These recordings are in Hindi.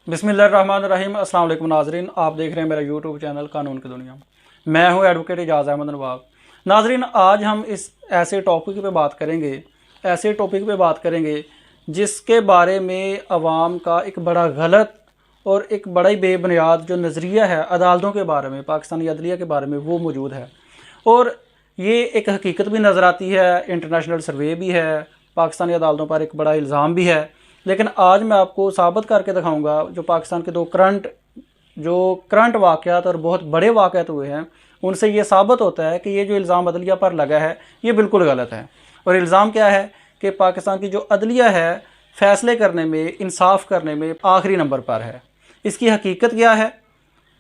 बिस्मिल्लाहिर्रहमानिर्रहीम। अस्सलाम वालेकुम नाजरीन, आप देख रहे हैं मेरा यूट्यूब चैनल कानून की दुनिया। मैं हूं एडवोकेट इजाज़ अहमद नवाब। नाजरीन, आज हम इस ऐसे टॉपिक पे बात करेंगे जिसके बारे में अवाम का एक बड़ा गलत और एक बड़ा ही बेबुनियाद जो नज़रिया है अदालतों के बारे में, पाकिस्तानी अदलिया के बारे में, वो मौजूद है। और ये एक हकीकत भी नज़र आती है, इंटरनेशनल सर्वे भी है, पाकिस्तानी अदालतों पर एक बड़ा इल्ज़ाम भी है। लेकिन आज मैं आपको साबित करके दिखाऊंगा जो पाकिस्तान के दो करंट वाक़यात और बहुत बड़े वाक़यात हुए हैं, उनसे ये साबित होता है कि ये जो इल्ज़ाम अदलिया पर लगा है ये बिल्कुल गलत है। और इल्ज़ाम क्या है कि पाकिस्तान की जो अदलिया है फ़ैसले करने में, इंसाफ करने में आखिरी नंबर पर है। इसकी हकीकत क्या है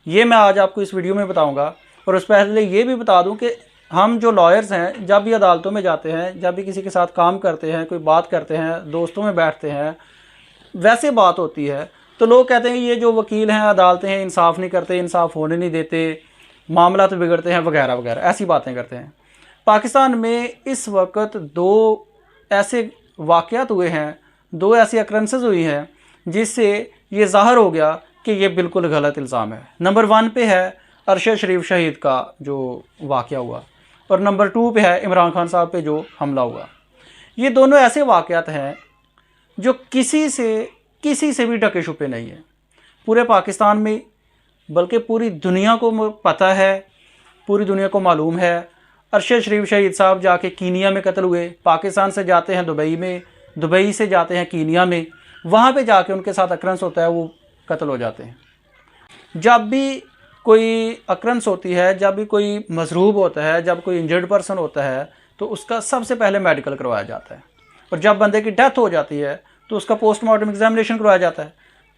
ये मैं आज आपको इस वीडियो में बताऊँगा। और उस पहले ये भी बता दूँ कि हम जो लॉयर्स हैं जब भी अदालतों में जाते हैं, जब भी किसी के साथ काम करते हैं, कोई बात करते हैं, दोस्तों में बैठते हैं, वैसे बात होती है तो लोग कहते हैं ये जो वकील हैं, अदालतें हैं, इंसाफ नहीं करते, इंसाफ होने नहीं देते, मामला तो बिगड़ते हैं, वगैरह वगैरह ऐसी बातें करते हैं। पाकिस्तान में इस वक्त दो ऐसे वाक़यात हुए हैं, दो ऐसी अक्रेंसेस हुई हैं जिससे ये ज़ाहिर हो गया कि ये बिल्कुल गलत इल्ज़ाम है। नंबर 1 पे है अरशद शरीफ शहीद का जो वाक़या हुआ, और नंबर 2 पे है इमरान खान साहब पे जो हमला हुआ। ये दोनों ऐसे वाक़यात हैं जो किसी से भी ढके छुपे नहीं है। पूरे पाकिस्तान में, बल्कि पूरी दुनिया को पता है, पूरी दुनिया को मालूम है। अरशद शरीफ शहीद साहब जाके कीनिया में कत्ल हुए, पाकिस्तान से जाते हैं दुबई में, दुबई से जाते हैं कीनिया में, वहाँ पे जाके उनके साथ अक्रंस होता है, वो कत्ल हो जाते हैं। जब भी कोई अक्रंस होती है, जब भी कोई मजरूब होता है, जब कोई इंजर्ड पर्सन होता है तो उसका सबसे पहले मेडिकल करवाया जाता है। और जब बंदे की डेथ हो जाती है तो उसका पोस्टमार्टम एग्जामिनेशन करवाया जाता है।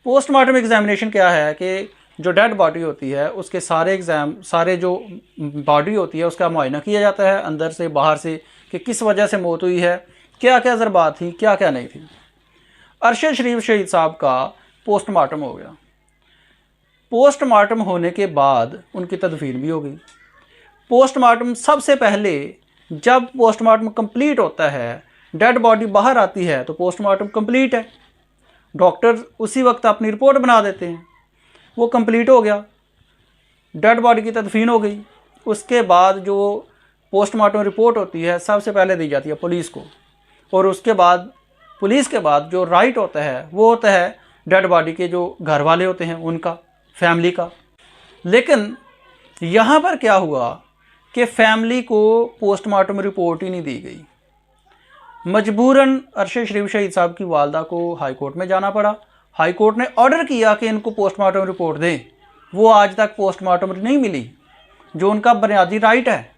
पोस्टमार्टम एग्जामिनेशन क्या है कि जो डेड बॉडी होती है उसके सारे जो बॉडी होती है उसका मुआयना किया जाता है, अंदर से बाहर से, कि किस वजह से मौत हुई है, क्या क्या ज़रबात थी, क्या क्या नहीं थी। अरशद शरीफ शहीद साहब का पोस्टमार्टम हो गया। पोस्टमार्टम होने के बाद उनकी तदफीन भी हो गई। पोस्टमार्टम सबसे पहले, जब पोस्टमार्टम कंप्लीट होता है, डेड बॉडी बाहर आती है तो पोस्टमार्टम कंप्लीट है। डॉक्टर उसी वक्त अपनी रिपोर्ट बना देते हैं, वो कंप्लीट हो गया, डेड बॉडी की तदफीन हो गई। उसके बाद जो पोस्टमार्टम रिपोर्ट होती है सबसे पहले दी जाती है पुलिस को, और उसके बाद पुलिस के बाद जो राइट होता है वो होता है डेड बॉडी के जो घर वाले होते हैं उनका, फैमिली का। लेकिन यहाँ पर क्या हुआ कि फैमिली को पोस्टमार्टम रिपोर्ट ही नहीं दी गई। मजबूरन अरशद शरीफ शहीद साहब की वालदा को हाई कोर्ट में जाना पड़ा। हाई कोर्ट ने ऑर्डर किया कि इनको पोस्टमार्टम रिपोर्ट दें। वो आज तक पोस्टमार्टम नहीं मिली, जो उनका बुनियादी राइट है,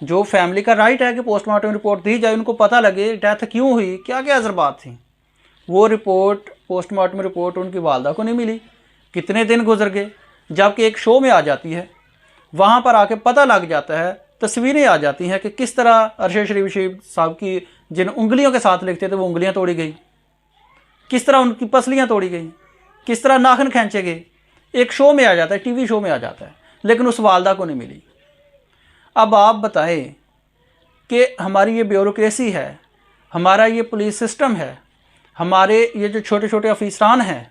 जो फैमिली का राइट है कि पोस्टमार्टम रिपोर्ट दी जाए, उनको पता लगे डेथ क्यों हुई, क्या क्या ज़रबात थी। वो रिपोर्ट, पोस्टमार्टम रिपोर्ट उनकी वालदा को नहीं मिली। कितने दिन गुजर गए, जबकि एक शो में आ जाती है, वहाँ पर आके पता लग जाता है, तस्वीरें आ जाती हैं कि किस तरह अरशद शरीफ साहब की जिन उंगलियों के साथ लिखते थे वो उंगलियां तोड़ी गई, किस तरह उनकी पसलियां तोड़ी गई, किस तरह नाखून खींचे गए। एक शो में आ जाता है, टीवी शो में आ जाता है, लेकिन उस वालदा को नहीं मिली। अब आप बताएं कि हमारी ये ब्यूरोक्रेसी है, हमारा ये पुलिस सिस्टम है, हमारे ये जो छोटे छोटे अफीसरान हैं,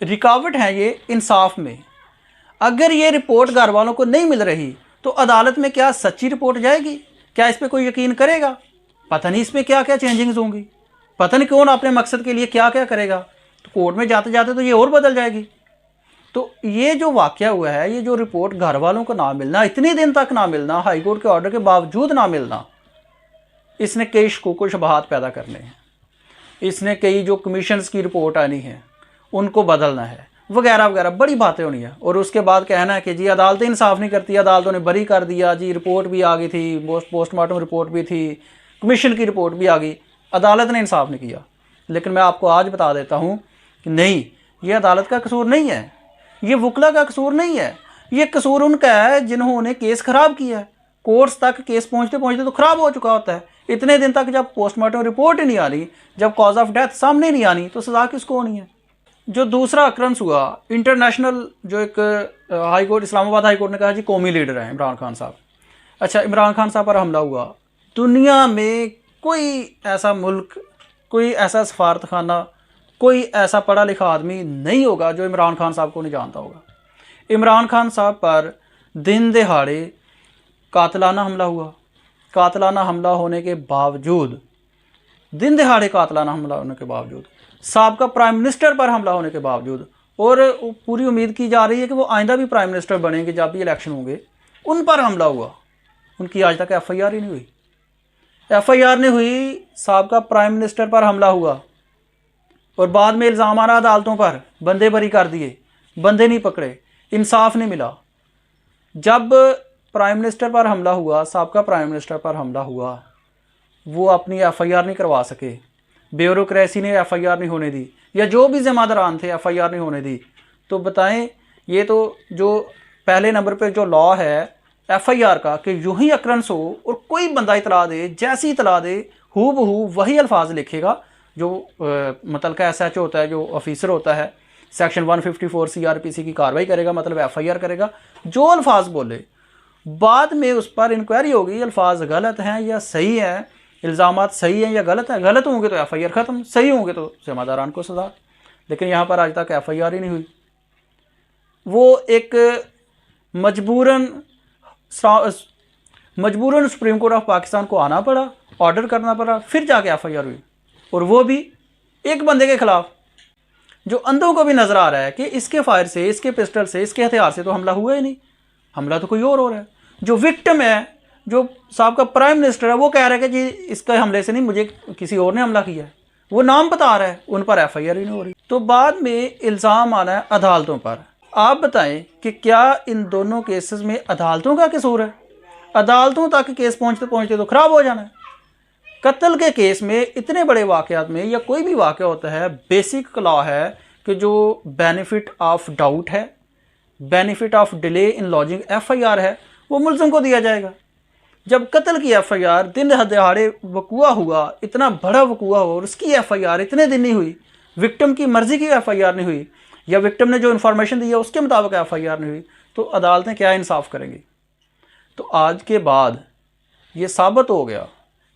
रुकावट है ये इंसाफ में। अगर ये रिपोर्ट घर वालों को नहीं मिल रही तो अदालत में क्या सच्ची रिपोर्ट जाएगी? क्या इस पर कोई यकीन करेगा? पता नहीं इसमें क्या क्या चेंजिंग्स होंगी, पता नहीं कौन अपने मकसद के लिए क्या क्या करेगा। तो कोर्ट में जाते जाते तो ये और बदल जाएगी। तो ये जो वाक़या हुआ है, ये जो रिपोर्ट घर वालों को ना मिलना, इतने दिन तक ना मिलना, हाई कोर्ट के ऑर्डर के बावजूद ना मिलना, इसने कई शकूक व शुबहात पैदा करने हैं। इसने कई जो कमीशंस की रिपोर्ट आनी है उनको बदलना है, वगैरह वगैरह बड़ी बातें होनी है। और उसके बाद कहना है कि जी अदालतें इंसाफ नहीं करती, अदालतों ने बरी कर दिया, जी रिपोर्ट भी आ गई थी, पोस्टमार्टम रिपोर्ट भी थी, कमीशन की रिपोर्ट भी आ गई, अदालत ने इंसाफ नहीं किया। लेकिन मैं आपको आज बता देता हूँ कि नहीं, ये अदालत का कसूर नहीं है, ये वकला का कसूर नहीं है, ये कसूर उनका है जिन्होंने केस ख़राब किया है। कोर्ट्स तक केस पहुँचते पहुँचते तो ख़राब हो चुका होता है। इतने दिन तक जब पोस्टमार्टम रिपोर्ट ही नहीं आ रही, जब कॉज ऑफ डेथ सामने नहीं आनी, तो सज़ा किसको होनी है? जो दूसरा अक्रंस हुआ, इंटरनेशनल जो एक high court, Islamabad high court ने कहा जी कौमी लीडर हैं इमरान खान साहब। अच्छा, इमरान खान साहब पर हमला हुआ। दुनिया में कोई ऐसा मुल्क, कोई ऐसा सफारतखाना, कोई ऐसा पढ़ा लिखा आदमी नहीं होगा जो इमरान खान साहब को नहीं जानता होगा। इमरान खान साहब पर दिन दहाड़े कातलाना हमला हुआ। कातलाना हमला होने के बावजूद, दिन दहाड़े कातलाना हमला होने के बावजूद, साबका प्राइम मिनिस्टर पर हमला होने के बावजूद, और पूरी उम्मीद की जा रही है कि वो आइंदा भी प्राइम मिनिस्टर बनेंगे जब भी इलेक्शन होंगे, उन पर हमला हुआ। उनकी आज तक FIR ही नहीं हुई। FIR नहीं हुई, साबका प्राइम मिनिस्टर पर हमला हुआ और बाद में इल्ज़ाम आ रहा अदालतों पर, बंदे बरी कर दिए, बंदे नहीं पकड़े, इंसाफ नहीं मिला। जब प्राइम मिनिस्टर पर हमला हुआ, साबका प्राइम मिनिस्टर पर हमला हुआ, वो अपनी FIR नहीं करवा सके, ब्यूरोक्रेसी ने FIR नहीं होने दी, या जो भी ज़िम्मेदारान थे FIR नहीं होने दी। तो बताएं, ये तो जो पहले नंबर पर जो लॉ है FIR का कि यूं ही अक्रंस हो और कोई बंदा इतला दे, जैसी इतला दे हू बहू वही अल्फाज लिखेगा। जो मतलब SHO होता है, जो ऑफिसर होता है, सेक्शन 154 CRPC की कार्रवाई करेगा, मतलब FIR करेगा। जो अल्फाज बोले बाद में उस पर इंक्वायरी होगी, अल्फाज गलत हैं या सही हैं, इल्ज़ामात सही हैं या गलत हैं। गलत होंगे तो FIR ख़त्म, सही होंगे तो ज़िम्मेदारान को सज़ा। लेकिन यहाँ पर आज तक FIR ही नहीं हुई। वो एक मजबूरन सुप्रीम कोर्ट ऑफ पाकिस्तान को आना पड़ा, ऑर्डर करना पड़ा, फिर जाके FIR हुई, और वो भी एक बंदे के खिलाफ जो अंधों को भी नज़र आ रहा है कि इसके फायर से, इसके पिस्टल से, इसके हथियार से तो हमला हुआ ही नहीं, हमला तो कोई और हो रहा है। जो विक्टिम है, जो साहब का प्राइम मिनिस्टर है, वो कह रहा है कि जी इसके हमले से नहीं, मुझे किसी और ने हमला किया है, वो नाम बता रहा है, उन पर FIR ही नहीं हो रही। तो बाद में इल्ज़ाम आना है अदालतों पर। आप बताएं कि क्या इन दोनों केसेस में अदालतों का कसूर है? अदालतों तक केस पहुंचते पहुंचते तो ख़राब हो जाना है। कत्ल के केस में, इतने बड़े वाक़यात में, या कोई भी वाक़या होता है, बेसिक लॉ है कि जो बेनिफिट ऑफ डाउट है, benefit of delay in lodging FIR है, वो मुल्ज़िम को दिया जाएगा। जब कत्ल की FIR दिन दहाड़े वकूआ हुआ, इतना बड़ा वकूआ हो, और उसकी FIR इतने दिन नहीं हुई, विक्टिम की मर्ज़ी की FIR नहीं हुई, या विक्टिम ने जो इन्फॉर्मेशन दी है उसके मुताबिक FIR नहीं हुई, तो अदालतें क्या इंसाफ करेंगी? तो आज के बाद ये साबित हो गया,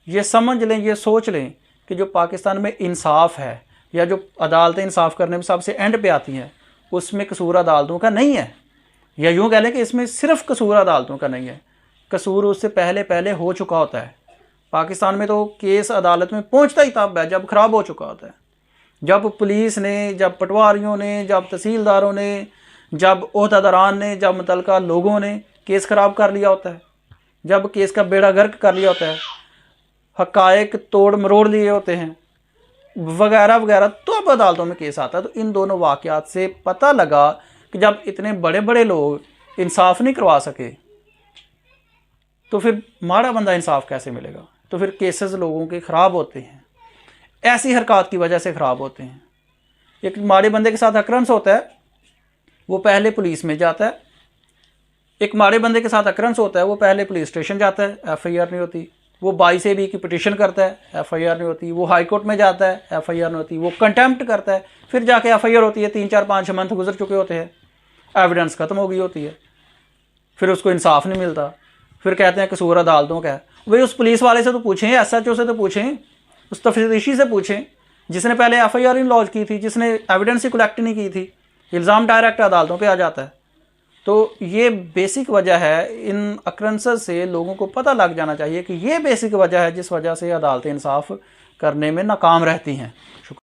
ये समझ लें, ये सोच लें कि जो पाकिस्तान में इंसाफ है, या जो अदालतें इंसाफ करने में सबसे एंड पे आती हैं, उसमें कसूर अदालतों का नहीं है। या यूँ कह लें कि इसमें सिर्फ कसूर अदालतों का नहीं है, कसूर उससे पहले हो चुका होता है। पाकिस्तान में तो केस अदालत में पहुँचता ही तब है जब ख़राब हो चुका होता है, जब पुलिस ने, जब पटवारियों ने, जब तहसीलदारों ने, जब ओहदेदारान ने, जब मुतल्लिका लोगों ने केस ख़राब कर लिया होता है, जब केस का बेड़ा गर्क कर लिया होता है, हक़ाइक़ तोड़ मरोड़ लिए होते हैं, वगैरह वगैरह, तो अब अदालतों में केस आता है। तो इन दोनों वाक़यात से पता लगा कि जब इतने बड़े बड़े लोग इंसाफ नहीं करवा सके, तो फिर माड़ा बंदा इंसाफ कैसे मिलेगा? तो फिर केसेस लोगों के ख़राब होते हैं, ऐसी हरकत की वजह से ख़राब होते हैं। एक माड़े बंदे के साथ अक्रंस होता है, वो पहले पुलिस में जाता है। एक माड़े बंदे के साथ अक्रंस होता है, वो पहले पुलिस स्टेशन जाता है, FIR नहीं होती। वो 22 AB की पिटिशन करता है, FIR नहीं होती। वो हाई कोर्ट में जाता है, FIR नहीं होती। वो कंटेम्प्ट करता है, फिर जाके FIR होती है। 3 4 5 मंथ गुजर चुके होते हैं, एविडेंस ख़त्म हो गई होती है, फिर उसको इंसाफ नहीं मिलता। फिर कहते हैं कसूर अदालतों का है। वही उस पुलिस वाले से तो पूछें, SHO से तो पूछें, उस तफ्तीशी से पूछें जिसने पहले FIR इन लॉन्च की थी, जिसने एविडेंस ही कलेक्ट नहीं की थी। इल्ज़ाम डायरेक्ट अदालतों पे आ जाता है। तो ये बेसिक वजह है, इन अक्रंसेस से लोगों को पता लग जाना चाहिए कि ये बेसिक वजह है जिस वजह से अदालतें इंसाफ करने में नाकाम रहती हैं। शुक्रिया।